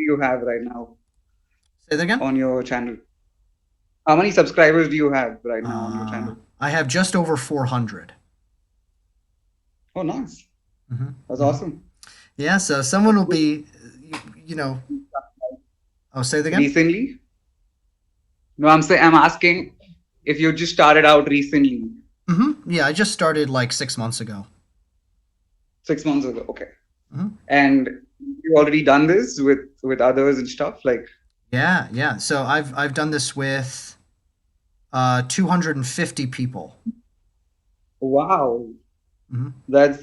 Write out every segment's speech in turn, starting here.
you have right now Say that again? on your channel? How many subscribers do you have right now on your Uh, channel? I have just over 400. Oh, nice. Hmm. That's Hmm. awesome. Yeah, so someone will be, you know, oh, say that again? Recently? No, I'm asking if you just started out recently, Yeah, I just started like 6 months ago. 6 months ago. Okay. Hmm. And you already done this with others and stuff like, Yeah, yeah. So I've done this with 250 people. wow, Hmm. that's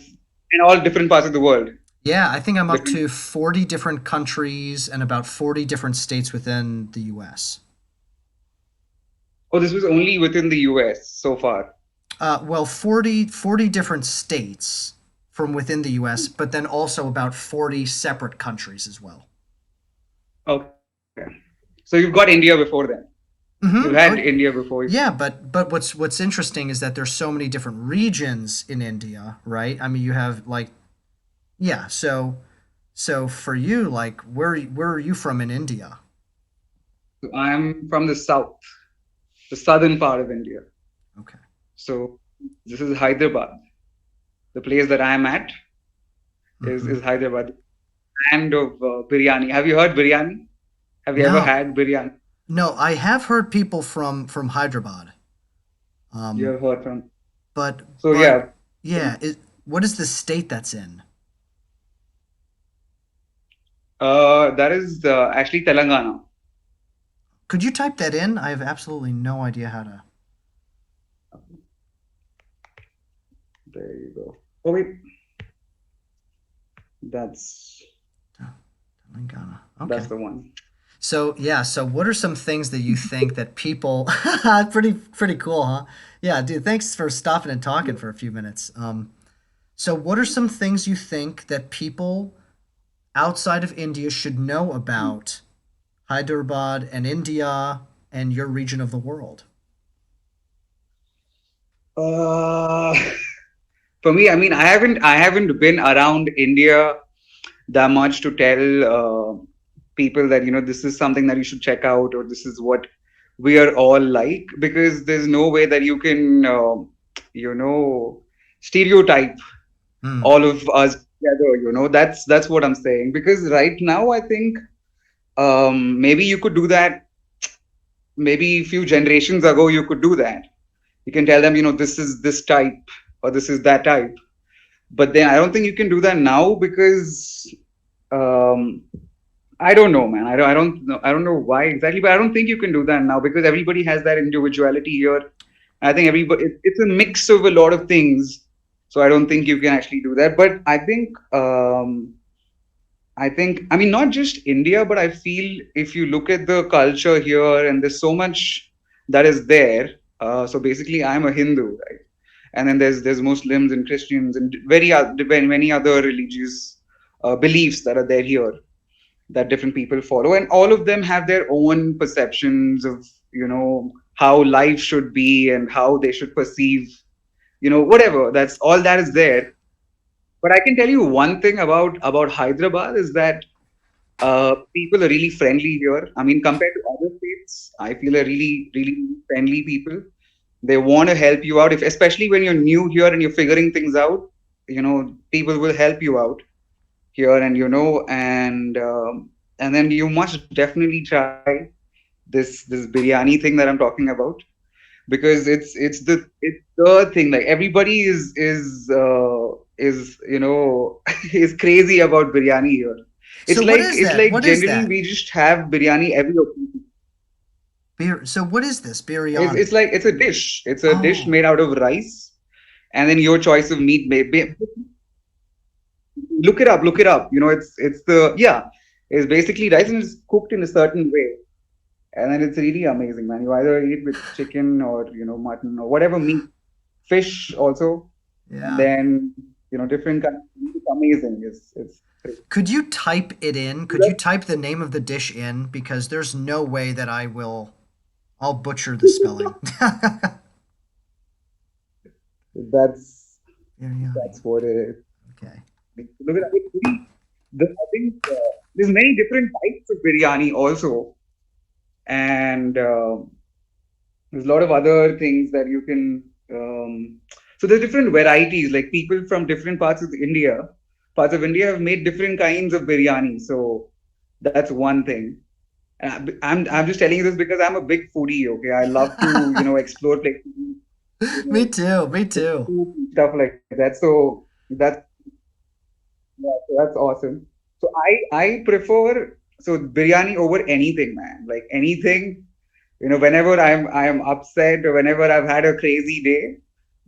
in all different parts of the world. Yeah, I think I'm up Different. to 40 different countries and about 40 different states within the US. Oh, this was only within the US so far. Well, 40 different states from within the US, but then also about 40 separate countries as well. Okay. So you've got India before then. You've Oh, had India before. yeah, but what's interesting is that there's so many different regions in India, right? I mean, you have like yeah, so for you, like where are you from in India? So I'm from the south, the southern part of India. Okay. So this is Hyderabad. The place that I'm at is Hmm. Hyderabad. Land of biryani. Have you heard biryani? Have you ever No, had biryani? no, I have heard people from Hyderabad. You Um, have heard from. but So but yeah, yeah, what is the state that's in? that is actually Telangana. Could you type that in? I have absolutely no idea how to. There you go. Oh wait, that's Oh, Telangana. Okay. that's the one. So yeah, so what are some things that you think that people pretty cool, huh? Yeah, dude, thanks for stopping and talking for a few minutes. So what are some things you think that people outside of India should know about Hyderabad and India and your region of the world? Uh, for me, I mean, I haven't been around India that much to tell people that this is something that you should check out or this is what we are all like, because there's no way that you can you know stereotype Hmm. all of us together. That's what I'm saying, because right now I think maybe you could do that. Maybe a few generations ago you could do that. You can tell them, this is this type or this is that type. But then I don't think you can do that now, because um, I don't know, man. I don't know why exactly, but I don't think you can do that now, because everybody has that individuality here. I think it's a mix of a lot of things. So I don't think you can actually do that. But I think, I mean, not just India, but I feel if you look at the culture here, and there's so much that is there. So basically, I'm a Hindu, right? And then there's Muslims and Christians and many other religious beliefs that are there here, that different people follow, and all of them have their own perceptions of how life should be and how they should perceive, whatever. That's all that is there. But I can tell you one thing about Hyderabad is that people are really friendly here. I mean, compared to other states, I feel are really, really friendly people. They want to help you out, if especially when you're new here and you're figuring things out. People will help you out here, and then you must definitely try this biryani thing that I'm talking about, because it's the thing. Like, everybody is is crazy about biryani here. So It's what like is it's that? like What is generally that? we just have biryani every occasion. So what is this? It's Biryani. like it's a dish. It's a dish Oh, made out of rice, and then your choice of meat. Look it up. It's the yeah. It's basically rice, and it's cooked in a certain way, and then it's really amazing, man. You either eat it with chicken or mutton or whatever meat, fish also, and yeah. then different kinds. It's amazing. It's great. Could you type it in? Could you type the name of the dish in? Because there's no way that I'll butcher the spelling. That's Biryani. that's what it is. Okay. Look at it. I think. there's many different types of biryani also, and there's a lot of other things that you can. So there's different varieties. Like people from different parts of India have made different kinds of biryani. So that's one thing. And I'm just telling you this because I'm a big foodie. Okay, I love to explore places, Me you too. Me know, too. stuff like that. So that's awesome. So I prefer biryani over anything, man. Like anything, whenever I am upset or whenever I've had a crazy day,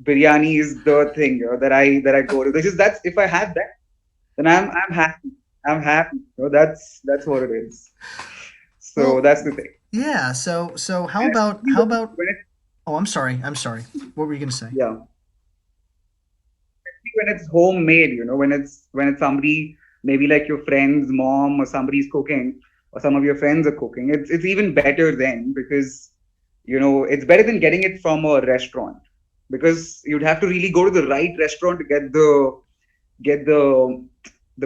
biryani is the thing, that I go to. Because that's if I have that, then I'm happy. I'm happy. That's what it is. So Well, that's the thing. yeah. So how And about especially how about? when Oh, I'm sorry. I'm sorry. What were you gonna say? yeah, when it's homemade, when it's somebody, maybe like your friend's mom or somebody's cooking, or some of your friends are cooking. It's even better then, because it's better than getting it from a restaurant, because you'd have to really go to the right restaurant to get the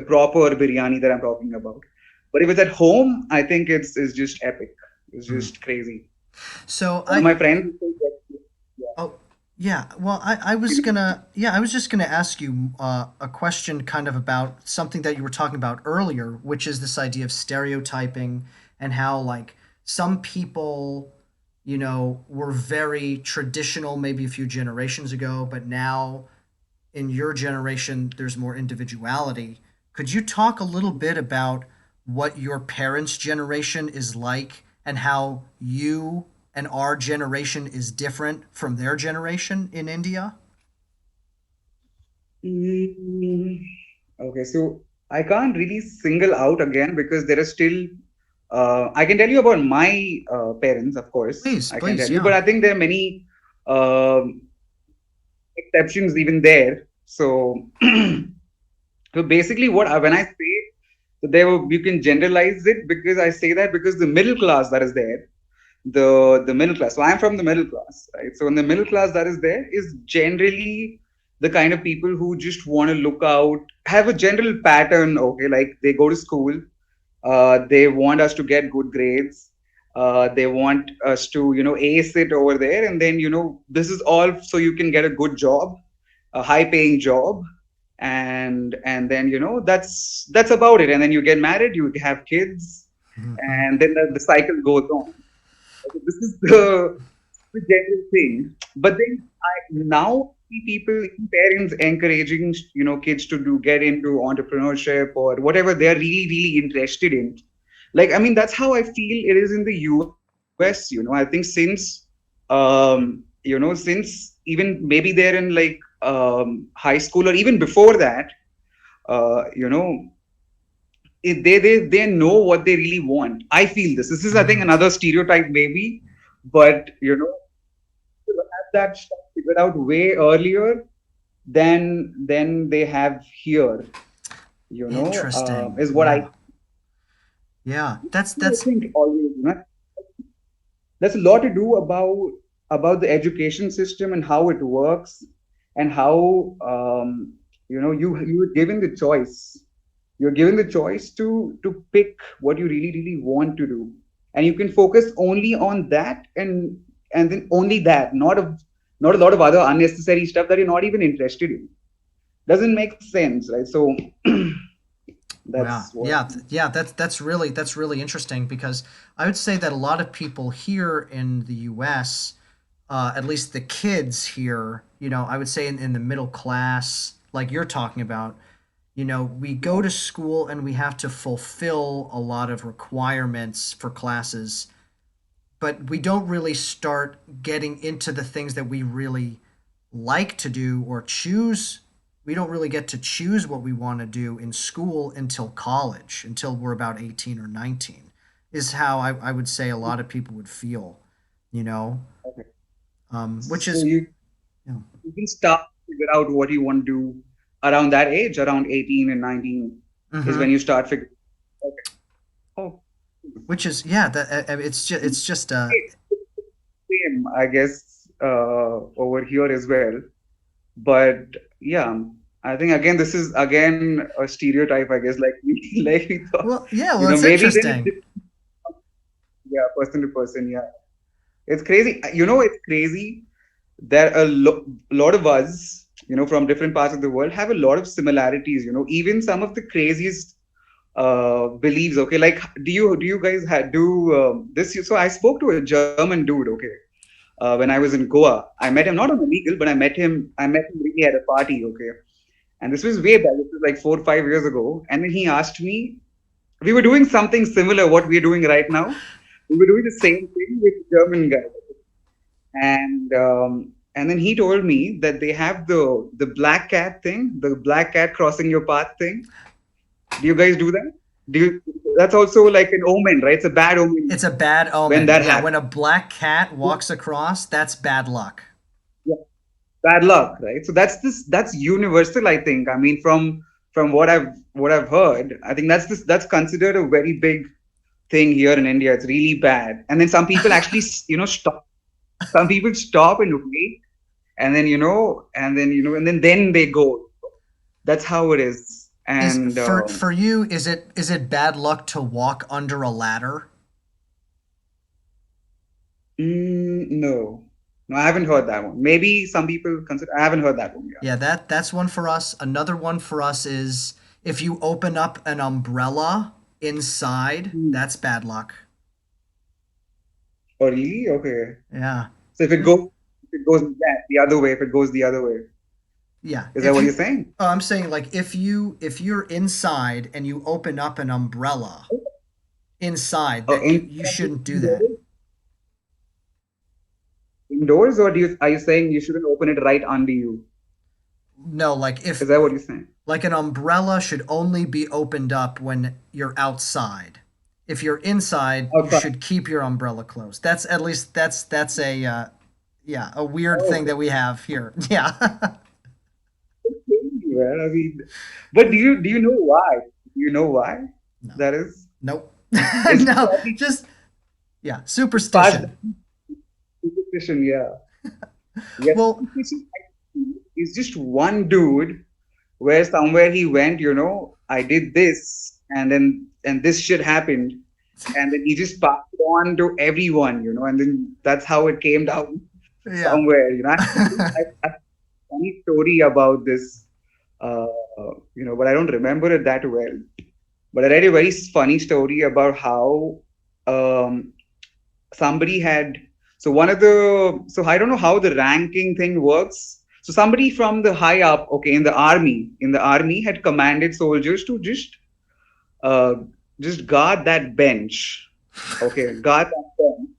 proper biryani that I'm talking about. But if it's at home, I think it's just epic. It's Hmm. just crazy. So One of my friends, oh yeah. Well, I was gonna yeah I was just gonna ask you a question kind of about something that you were talking about earlier, which is this idea of stereotyping and how like some people were very traditional maybe a few generations ago, but now in your generation, there's more individuality. Could you talk a little bit about what your parents' generation is like and how you and our generation is different from their generation in India? Mm, okay, so I can't really single out again, because there are still. I can tell you about my parents, of course. Please, I can please, tell you, yeah. but I think there are many um exceptions even there. So, so basically, when I say that you can generalize it, because I say that because the middle class that is there, the middle class. So I'm from the middle class, right? So in the middle class that is there is generally the kind of people who just want to look out, have a general pattern. Okay, like they go to school, they want us to get good grades. They want us to, ace it over there, and then this is all so you can get a good job, a high-paying job, and then that's about it. And then you get married, you have kids, Hmm. and then the cycle goes on. Okay, this is the general thing. But then I now see people, parents encouraging kids to get into entrepreneurship or whatever they're really really interested in. Like, I mean, that's how I feel it is in the US. I think since even maybe they're in like high school or even before that, uh, you know they know what they really want. I feel this is, I think, Mm, another stereotype maybe, but to have that stuff figured out way earlier than they have here, interesting. is what I Yeah. Yeah. I That's think always. There's a lot to do about the education system and how it works, and how you're given the choice. You're given the choice to pick what you really really want to do, and you can focus only on that, and then only that, not a lot of other unnecessary stuff that you're not even interested in. Doesn't make sense, right? So wow. that's what. Yeah. Yeah. That's really interesting because I would say that a lot of people here in the U.S., at least the kids here, I would say in the middle class, like you're talking about, we go Yeah. to school and we have to fulfill a lot of requirements for classes, but we don't really start getting into the things that we really like to do or choose. We don't really get to choose what we want to do in school until college, until we're about 18 or 19, is how I would say a lot of people would feel, you know, Okay. which So is, you can start to figure out what you want to do around that age, around 18 and 19 is when hmm you start figuring. Okay. Oh, which is, yeah, that it's just same, I guess, over here as well. But yeah. I think again this is again a stereotype, I guess, like we like we thought. Well, yeah, You well, know, it's maybe then it's interesting. different, yeah, person to person. Yeah, it's crazy. You know, it's crazy. There are lot of us, you know, from different parts of the world have a lot of similarities. You know, even some of the craziest beliefs. Okay, like do you guys do this? So I spoke to a German dude. Okay, when I was in Goa, I met him not on Omegle, but I met him. I met him really at a party. Okay, and this was way back. This was like 4 or 5 years ago. And then he asked me, we were doing something similar what we're doing right now. We were doing the same thing with the German guy, and then he told me that they have the black cat thing, the black cat crossing your path thing. Do you guys do that? Do you? That's also like an omen, right? It's a bad omen It's a bad when omen. that Yeah, when happens. a black cat walks across, that's bad luck. Yeah, bad luck, right? So that's universal, I think. I mean, from what I've heard, I think that's considered a very big thing here in India. It's really bad. And then some people actually, stop. Some people stop and wait, and then they go. That's how it is. Is And for you, is it bad luck to walk under a ladder? no, no, I haven't heard that one. Maybe some people consider. I haven't heard that one. Yeah. Yeah, that's one for us. Another one for us is if you open up an umbrella inside, Hmm. that's bad luck. Oh, really? Okay. Yeah. So if it goes the other way, if it goes the other way, Yeah. is that If what you're you saying? Oh, I'm saying like if you're inside and you open up an umbrella inside, Oh, that you shouldn't do that. indoors, indoors, or are you saying you shouldn't open it right under you? No, like if Is that what you're saying? like an umbrella should only be opened up when you're outside. If you're inside, you Outside. should keep your umbrella closed. That's at least that's a yeah, a weird Oh, thing okay. that we have here. Yeah. Well, I mean, but do you know why? Do you know why No. that is? Nope. It's No, probably just yeah, past superstition. superstition. Yeah, yeah. Well, Superstition is just one dude where somewhere he went. I did this, and this shit happened, and then he just passed it on to everyone. And then that's how it came down yeah. somewhere. I have a funny story about this. Uh, but I don't remember it that well. But I read a very funny story about how um, somebody had. So one of the. So I don't know how the ranking thing works. So somebody from the high up, okay, in the army had commanded soldiers to uh, just guard that bench. Okay, guard that bench.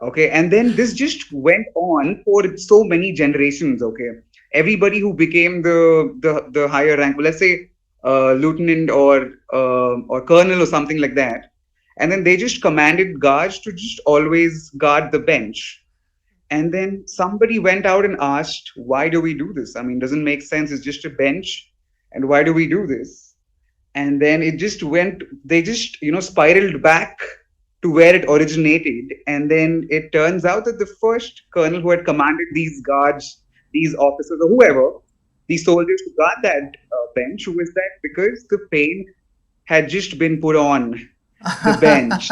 Okay, and then this just went on for so many generations. Okay, everybody who became the higher rank, well, let's say lieutenant or colonel or something like that, and then they just commanded guards to just always guard the bench. And then somebody went out and asked, why do we do this? I mean, doesn't make sense. It's just a bench, and why do we do this? And then it just went, they just spiraled back to where it originated. And then it turns out that the first colonel who had commanded these guards, these officers or whoever, these soldiers who guard that bench, who was that? Because the paint had just been put on the bench.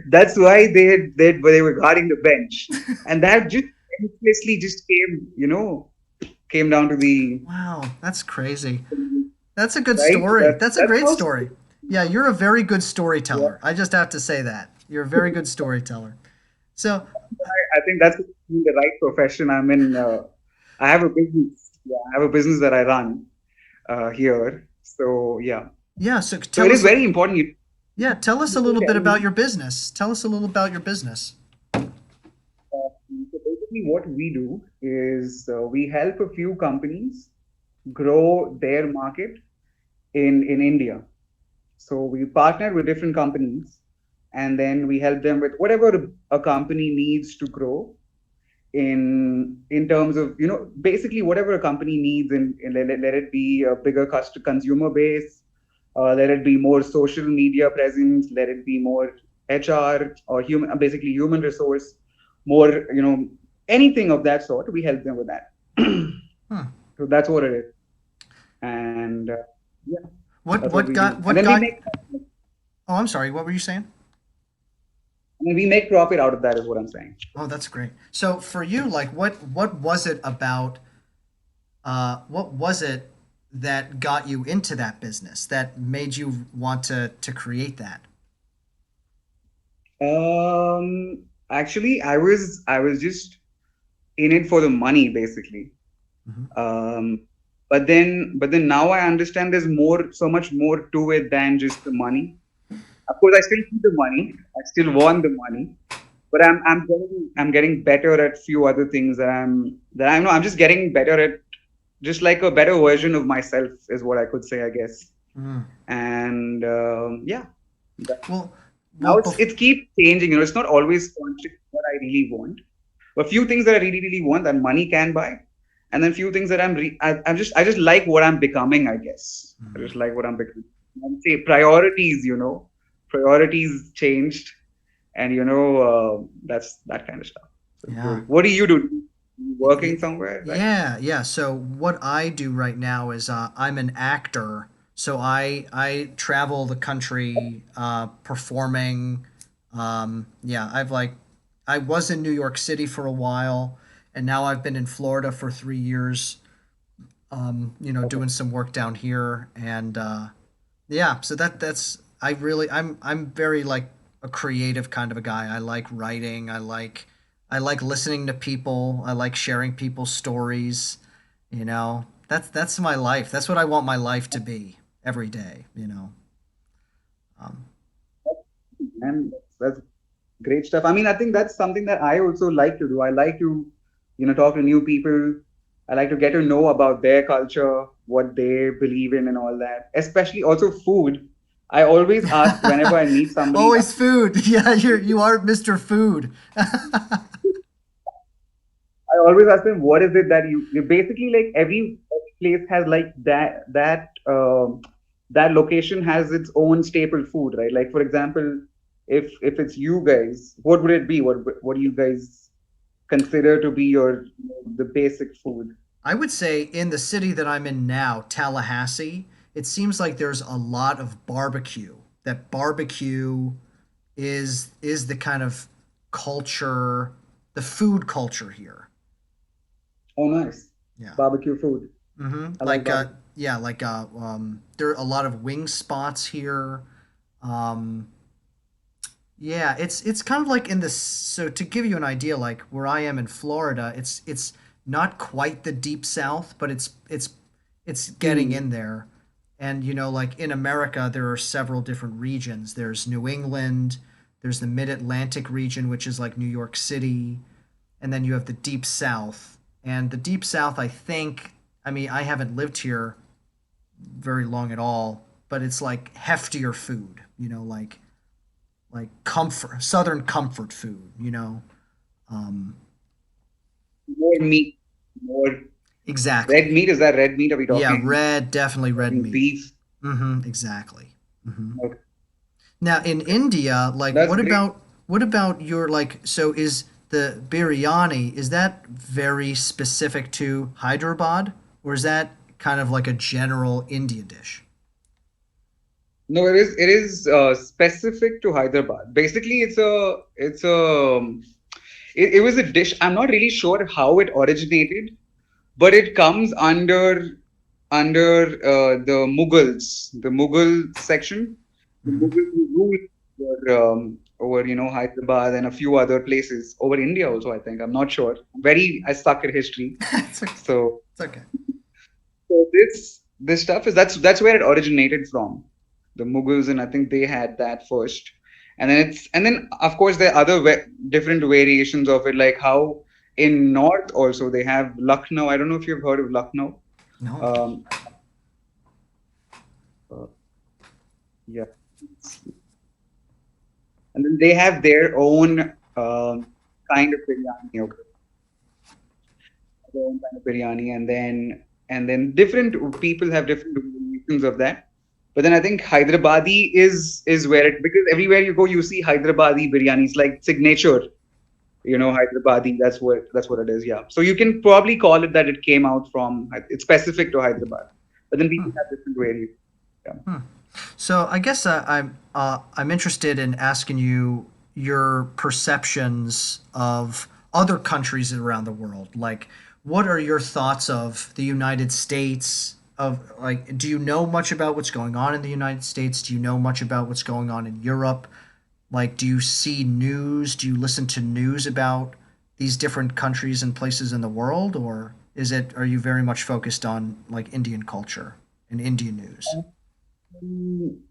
That's why they were guarding the bench. And that just endlessly just came down to the Wow, that's crazy. That's a good right. story. That's That's a that's great how. story. Yeah, you're a very good Yeah. storyteller. I just have to say that. You're a very good storyteller. So, I think that's the right profession. I'm in. I have a business. Yeah, I have a business that I run here. So yeah. yeah, so So tell it is us very important. You yeah, tell us a people little bit tell about me. your business. Tell us a little about your business. So basically, what we do is we help a few companies grow their market in India. So we partner with different companies, and then we help them with whatever a company needs to grow in terms of basically whatever a company needs let it be a bigger consumer base, let it be more social media presence, let it be more HR or human, basically human resource, more anything of that sort. We help them with that. Hmm. So that's what it is. And yeah, What that's what what we got do. And what then we got? make, Oh, I'm sorry. What were you saying? I mean, we make profit out of that, is what I'm saying. Oh, that's great. So for you, like, what was it about? What was it that got you into that business that made you want to create that? Actually, I was just in it for the money, basically. Hmm. Um, but then now I understand there's so much more to it than just the money. Of course, I still need the money. I still want the money, but I'm getting better at few other things I'm just getting better at, just like a better version of myself is what I could say, I guess. Mm. And yeah, that, Well, now well, it's keep changing. It's not always conscious what I really want. A few things that I really, really want that money can buy, and then few things that I just like what I'm becoming. I guess I just like what I'm becoming. And say priorities, priorities changed, and that's that kind of stuff. So it's yeah. good. What do you do? You working Y- somewhere, right? Yeah, yeah. So what I do right now is I'm an actor. So I travel the country performing. Yeah, I was in New York City for a while, and now I've been in Florida for 3 years. Okay. Doing some work down here, and yeah. So that's I really I'm very like a creative kind of a guy. I like writing. I like listening to people. I like sharing people's stories. That's my life. That's what I want my life to be every day. Um, And that's great stuff. I mean, I think that's something that I also like to do. I like to, talk to new people. I like to get to know about their culture, what they believe in, and all that. Especially also food. I always ask whenever I meet somebody. Always food. Yeah, you are Mr. Food. I always ask them, what is it that you basically, like, every place has like that location has its own staple food, right? Like, for example, if it's you guys, what would it be? What do you guys consider to be your, the basic food? I would say in the city that I'm in now, Tallahassee, it seems like there's a lot of barbecue. That barbecue is the kind of culture, the food culture here. Oh, nice. Yeah. Barbecue food. I like Like barbecue. yeah, like there are a lot of wing spots here. Um, yeah, it's kind of like in this. So to give you an idea, like where I am in Florida, it's not quite the deep south, but it's getting Hmm. in there. And like in America, there are several different regions. There's New England, there's the Mid-Atlantic region, which is like New York City, and then you have the deep south. And the deep south, I mean, I haven't lived here very long at all, but it's like heftier food, like comfort, southern comfort food. Um, More meat, more red exactly. meat. Is that red meat? Are we Yeah, talking, red, definitely red meat. beef? Exactly. hmm Okay. Now in India, like That's great. what about your like? So is the biryani, is that very specific to Hyderabad, or is that kind of like a general Indian dish? No, it is specific to Hyderabad. Basically, it was a dish. I'm not really sure how it originated, but it comes under the Mughals, the Mughal section. The Hmm. Mughals who ruled over Hyderabad and a few other places over India also. I think, I'm not sure. I suck at history, it's okay. so It's okay. this stuff that's where it originated from, the Mughals, and I think they had that first, and then of course there are other different variations of it, like how in North also they have Lucknow. I don't know if you've heard of Lucknow. No. Um, uh, yeah, and then they have their own kind of biryani. Okay, their own kind of biryani, and then different people have different variations of that. But then I think Hyderabadi is where it, because everywhere you go you see Hyderabadi biryani. It's like signature. Hyderabadi. That's what it is. Yeah. So you can probably call it that it came out from. It's specific to Hyderabad, but then people have different variants. Yeah. So I guess I'm interested in asking you your perceptions of other countries around the world. Like, what are your thoughts of the United States? Of like, do you know much about what's going on in the United States? Do you know much about what's going on in Europe? Like, do you see news? Do you listen to news about these different countries and places in the world, or are you very much focused on like Indian culture and Indian news?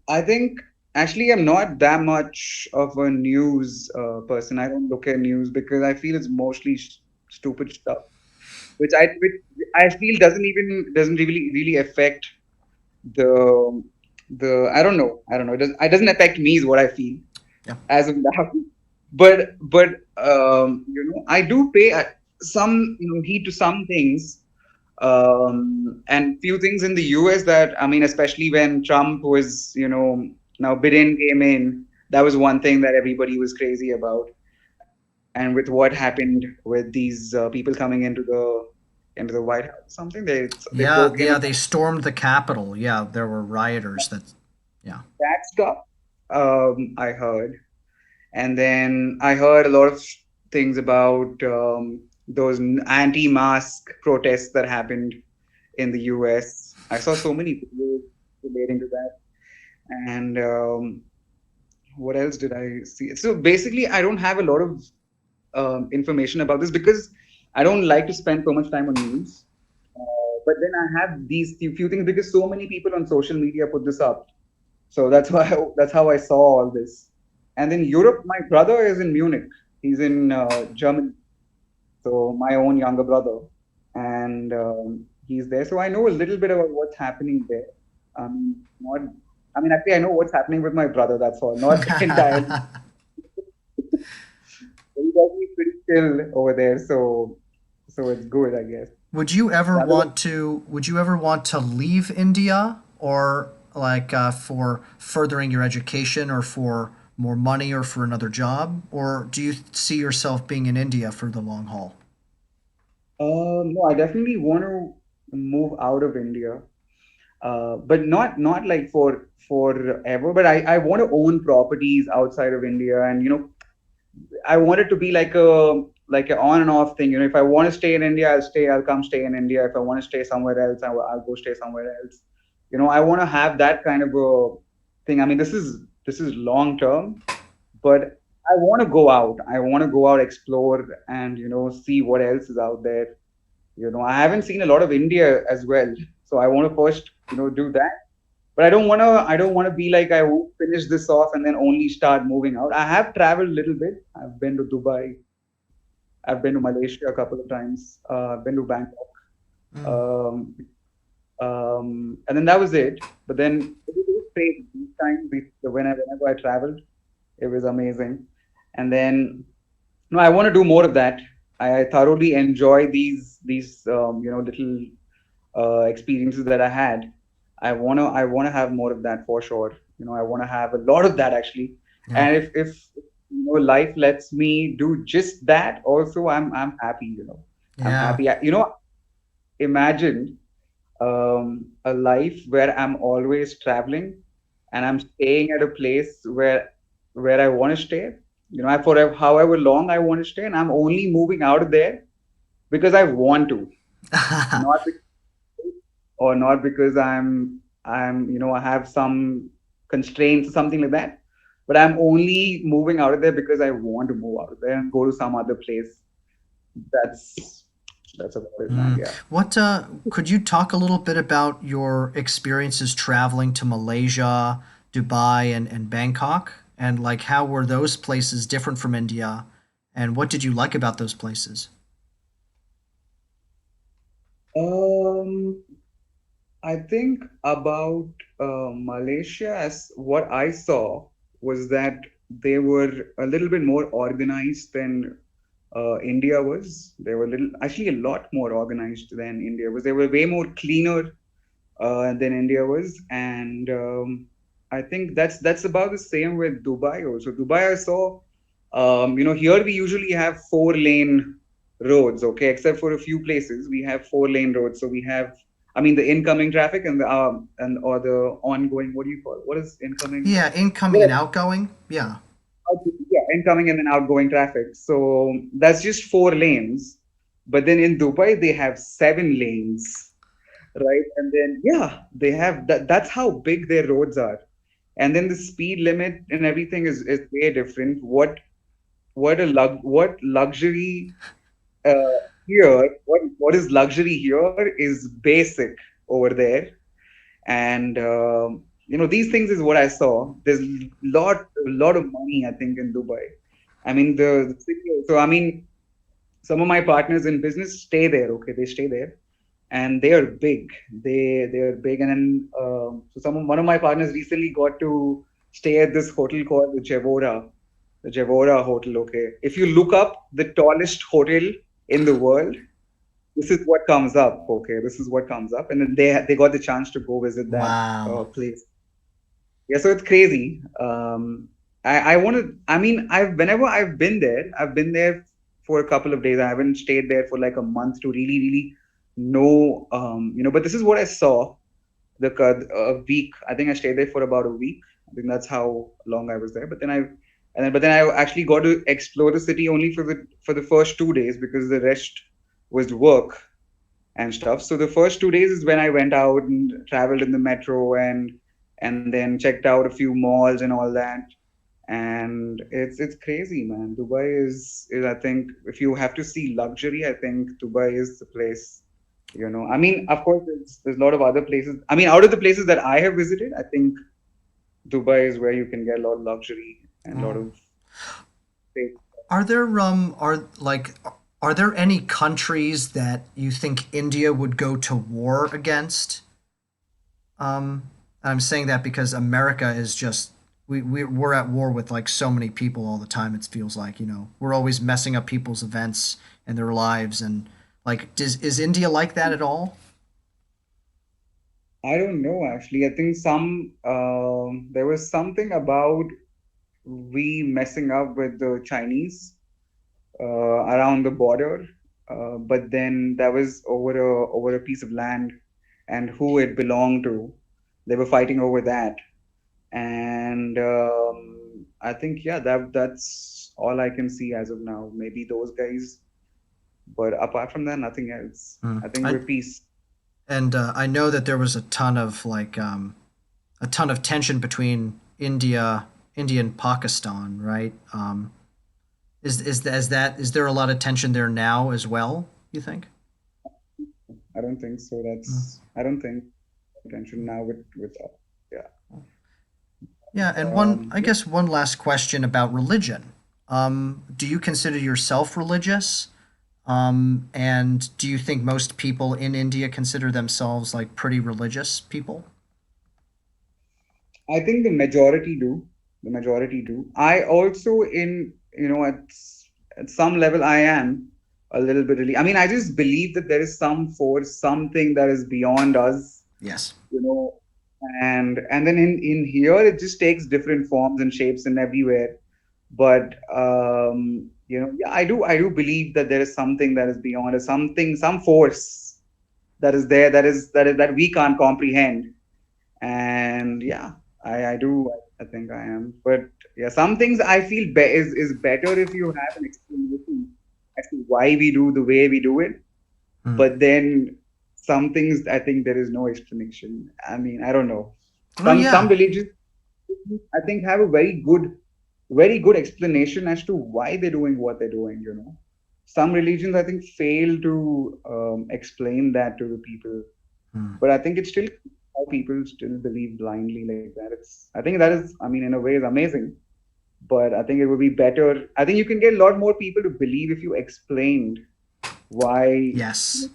I think actually I'm not that much of a news person. I don't look at news because I feel it's mostly stupid stuff, which I feel doesn't really affect the I don't know. It doesn't affect me is what I feel Yeah. as of now. But I do pay some heed to some things, and few things in the US that I mean, especially when Trump was now Biden came in, that was one thing that everybody was crazy about, and with what happened with these people coming into the White House, something they broke Yeah, in or yeah, they stormed the Capitol. Yeah, there were rioters that yeah. that stuff. I heard. And then I heard a lot of things about those anti-mask protests that happened in the US. I saw so many videos relating to that. And what else did I see? So basically, I don't have a lot of information about this because I don't like to spend so much time on news. But then I have these few things because so many people on social media put this up. So that's how I saw all this. And in Europe, my brother is in Munich. He's in Germany. So my own younger brother, and he's there. So I know a little bit about what's happening there. Not. I mean, actually, I know what's happening with my brother. That's all. Not entirely. He's actually pretty chill over there. So it's good, I guess. Would you ever want to leave India or like for furthering your education or for more money or for another job, or do you see yourself being in India for the long haul? No, I definitely want to move out of India. But not like forever. But I want to own properties outside of India, and I want it to be like a on and off thing. If I want to stay in India, I'll stay. I'll come stay in India. If I want to stay somewhere else, I'll go stay somewhere else. I want to have that kind of a thing. I mean, this is long term, but I want to go out. I want to go out, explore, and see what else is out there. I haven't seen a lot of India as well, so I want to first do that. But I don't want to be like I won't finish this off and then only start moving out. I have traveled a little bit. I've been to Dubai. I've been to Malaysia a couple of times. I've been to Bangkok. Mm. Um, and then that was it. But then it was great. Each time whenever I traveled, it was amazing. And then no, I want to do more of that. I thoroughly enjoy these little experiences that I had. I wanna have more of that for sure. I want to have a lot of that actually. Yeah. And if life lets me do just that, also I'm happy. I'm Yeah. happy. Imagine a life where I'm always traveling and I'm staying at a place where I want to stay. For however long I want to stay, and I'm only moving out of there because I want to, not or not because I have some constraints or something like that. But I'm only moving out of there because I want to move out of there and go to some other place. That's that's about it, man. Mm. Yeah. What could you talk a little bit about your experiences traveling to Malaysia, Dubai, and Bangkok, and like how were those places different from India, and what did you like about those places? Um, I think about Malaysia, as what I saw was that they were a little bit more organized than India was. They were actually a lot more organized than India was. They were way more cleaner than India was, and I think that's about the same with Dubai also. Dubai, I saw Here we usually have four-lane roads, okay, except for a few places we have four-lane roads. So we have, I mean, the incoming traffic and the and or the ongoing. What do you call it? What is incoming? Yeah, incoming and Well, outgoing. Yeah. yeah, incoming and then outgoing traffic. So that's just four lanes. But then in Dubai they have seven lanes, right? And then yeah, they have that. That's how big their roads are. And then the speed limit and everything is way different. What luxury here, what is luxury here is basic over there. And these things is what I saw. There's lot of money, I think, in Dubai. I mean, the city. So I mean, some of my partners in business stay there. Okay, they stay there, and they are big. They are big. And then so one of my partners recently got to stay at this hotel called the Javora Hotel. Okay, if you look up the tallest hotel in the world, this is what comes up. Okay, this is what comes up. And then they got the chance to go visit that Wow. place. Yeah, so it's crazy. I want to. I mean, I've whenever I've been there for a couple of days. I haven't stayed there for like a month to really know. But this is what I saw. A week. I think I stayed there for about a week. I think that's how long I was there. But then I actually got to explore the city only for the first 2 days because the rest was work and stuff. So the first 2 days is when I went out and traveled in the metro and then checked out a few malls and all that. And it's crazy, man. Dubai is I think if you have to see luxury, I think Dubai is the place. I mean, of course, there's a lot of other places. I mean, out of the places that I have visited, I think Dubai is where you can get a lot of luxury and a lot Oh. of things. Are there any countries that you think India would go to war against? I'm saying that because America is just we're at war with like so many people all the time. It feels like we're always messing up people's events and their lives, and like is India like that at all? I don't know actually. I think there was something about we messing up with the Chinese around the border, but then that was over a piece of land and who it belonged to. They were fighting over that, and I think yeah, that's all I can see as of now. Maybe those guys, but apart from that, nothing else. Mm. I think we're peace. I know that there was a ton of a ton of tension between India and Pakistan, right? Is there a lot of tension there now as well? You think? I don't think so. Mm. I don't think attention now with yeah. Yeah, and I Yeah. guess one last question about religion. Do you consider yourself religious? And do you think most people in India consider themselves like pretty religious people? I think the majority do. The majority do. I also, at some level, I am a little bit really. I mean, I just believe that there is some force, something that is beyond us, Yes. you know, and then in here it just takes different forms and shapes and everywhere. But yeah, I do believe that there is something that is beyond us, some force that is there, that we can't comprehend. And yeah, I do. I think I am. But yeah, some things I feel is better if you have an explanation as to why we do the way we do it. Hmm. But then some things I think there is no explanation. I mean, I don't know. Oh Some yeah. religions I think have a very good explanation as to why they're doing what they're doing. Some religions I think fail to explain that to the people, Hmm. but I think it's still how people still believe blindly like that. I think that is, I mean, in a way, is amazing. But I think it would be better. I think you can get a lot more people to believe if you explained why. Yes.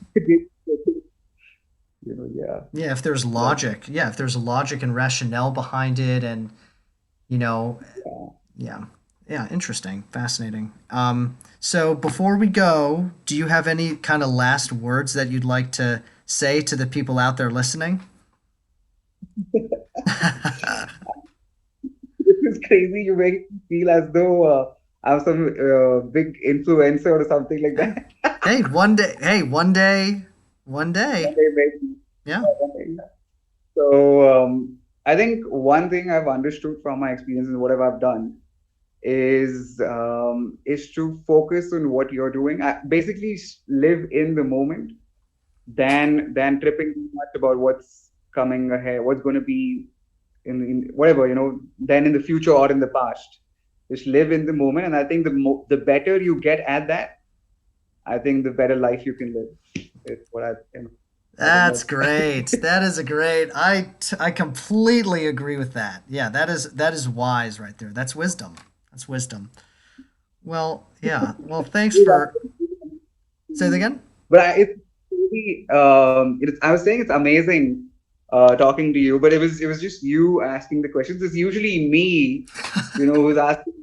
Yeah. Yeah, if there's So that's logic. Yeah, if there's logic and rationale behind it, and you know, yeah. yeah. Yeah, interesting, fascinating. So before we go, do you have any kind of last words that you'd like to say to the people out there listening? This is crazy. You make me feel as though I'm some big influencer or something like Hey, that. hey, one day. Hey, one day. One One day. day maybe. Yeah. One day, yeah. So I think one thing I've understood from my experience and whatever I've done is to focus on what you're doing. Basically, live in the moment than tripping too much about what's coming ahead, what's going to be in whatever then in the future or in the past. Just live in the moment, and I think the better you get at that, I think the better life you can live. It's what I think That's that's great. That is a great. I completely agree with that. Yeah, that is wise right there. That's wisdom. That's wisdom. Well, yeah. Well, thanks for say that again. but it's really, I was saying it's amazing talking to you, but it was just you asking the questions. It's usually me, who's asking.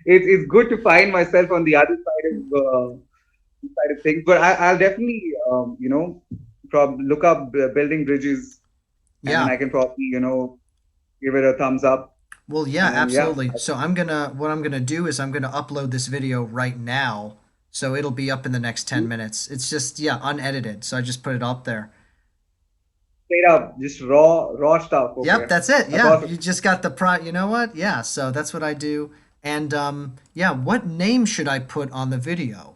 It's good to find myself on the other side of things, but I'll definitely look up building bridges, and then Yeah. I can probably give it a thumbs up, Well, yeah, and then yeah. absolutely. So what I'm gonna do is I'm gonna upload this video right now. So it'll be up in the next 10 minutes. It's just yeah, unedited. So I just put it up there. Straight up, just raw stuff. Yep, Okay, that's it. that's Yeah, awesome. you just got the you know what? Yeah, so that's what I do. And yeah, what name should I put on the video?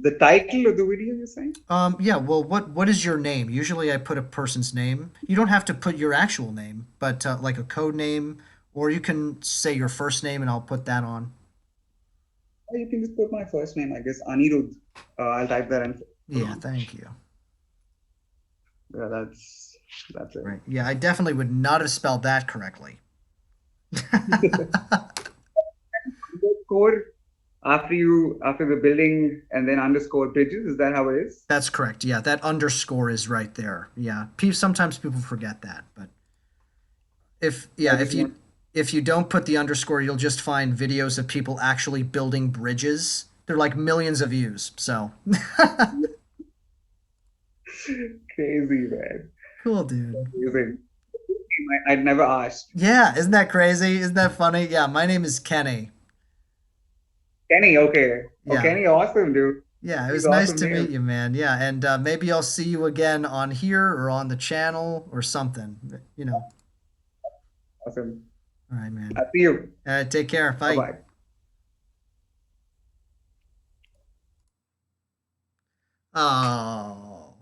The title of the video you're saying? Yeah, well, what is your name? Usually I put a person's name. You don't have to put your actual name, but like a code name, or you can say your first name and I'll put that on. You can just put my first name, I guess, Anirudh. I'll type that in. Yeah, thank you. Yeah, that's it. Right. Yeah, I definitely would not have spelled that correctly. Underscore after the building and then underscore bridges. Is that how it is? That's correct. Yeah, that underscore is right there. Yeah. Sometimes people forget that, but if I yeah, just want. if you don't put the underscore, you'll just find videos of people actually building bridges. They're like millions of views. So Crazy, man. cool, dude. Amazing. I'd never asked. Yeah, isn't that crazy? Isn't that funny? Yeah, my name is Kenny. Kenny, okay. Oh, Yeah. Kenny, awesome, dude. Yeah, it He's was nice awesome to meet name. you, man. Yeah, and maybe I'll see you again on here or on the channel or something. You know. Awesome. All right, man. I'll see you. Take care. Bye Bye. bye. Oh,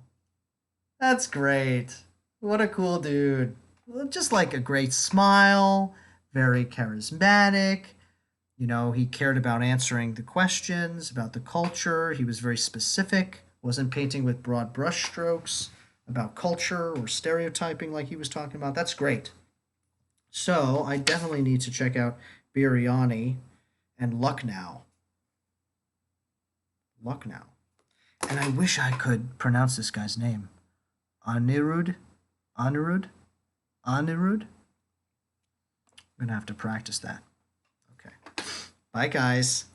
that's great. What a cool dude. Well, just like a great smile, very charismatic. You know, he cared about answering the questions, about the culture. He was very specific, wasn't painting with broad brushstrokes about culture or stereotyping like he was talking about. That's great. So I definitely need to check out Biryani and Lucknow. Lucknow. And I wish I could pronounce this guy's name. Anirudh? Anirudh? Anirudh? I'm gonna have to practice that. Okay. Bye, guys.